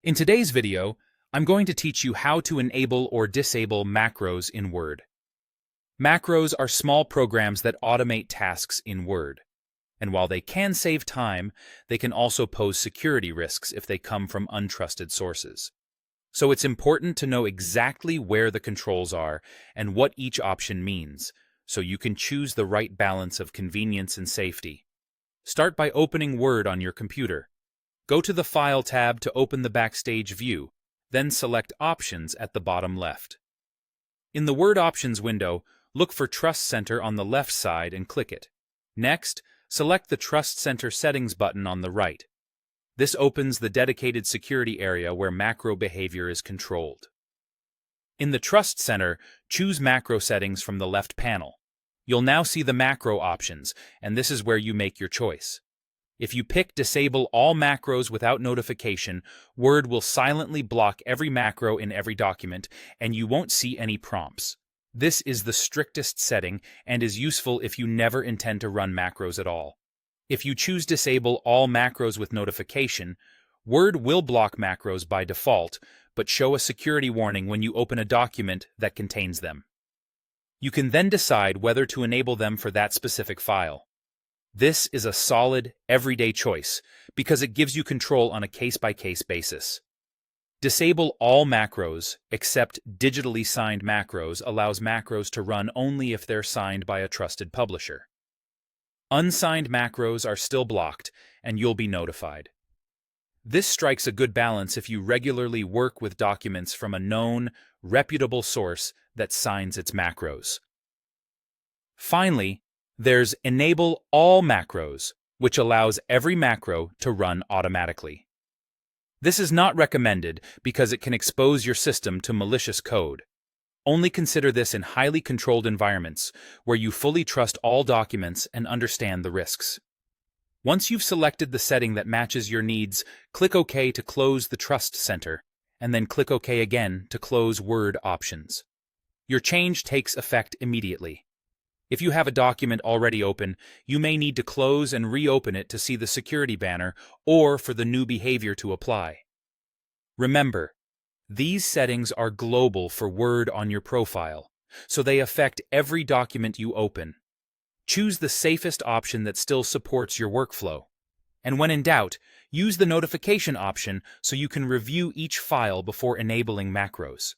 In today's video, I'm going to teach you how to enable or disable macros in Word. Macros are small programs that automate tasks in Word. And while they can save time, they can also pose security risks if they come from untrusted sources. So it's important to know exactly where the controls are and what each option means, so you can choose the right balance of convenience and safety. Start by opening Word on your computer. Go to the File tab to open the Backstage view, then select Options at the bottom left. In the Word Options window, look for Trust Center on the left side and click it. Next, select the Trust Center Settings button on the right. This opens the dedicated security area where macro behavior is controlled. In the Trust Center, choose Macro Settings from the left panel. You'll now see the macro options, and this is where you make your choice. If you pick Disable all macros without notification, Word will silently block every macro in every document, and you won't see any prompts. This is the strictest setting and is useful if you never intend to run macros at all. If you choose Disable all macros with notification, Word will block macros by default, but show a security warning when you open a document that contains them. You can then decide whether to enable them for that specific file. This is a solid, everyday choice because it gives you control on a case-by-case basis. Disable all macros except digitally signed macros allows macros to run only if they're signed by a trusted publisher. Unsigned macros are still blocked, and you'll be notified. This strikes a good balance if you regularly work with documents from a known, reputable source that signs its macros. Finally, there's Enable All Macros, which allows every macro to run automatically. This is not recommended because it can expose your system to malicious code. Only consider this in highly controlled environments where you fully trust all documents and understand the risks. Once you've selected the setting that matches your needs, click OK to close the Trust Center, and then click OK again to close Word Options. Your change takes effect immediately. If you have a document already open, you may need to close and reopen it to see the security banner or for the new behavior to apply. Remember, these settings are global for Word on your profile, so they affect every document you open. Choose the safest option that still supports your workflow. And when in doubt, use the notification option so you can review each file before enabling macros.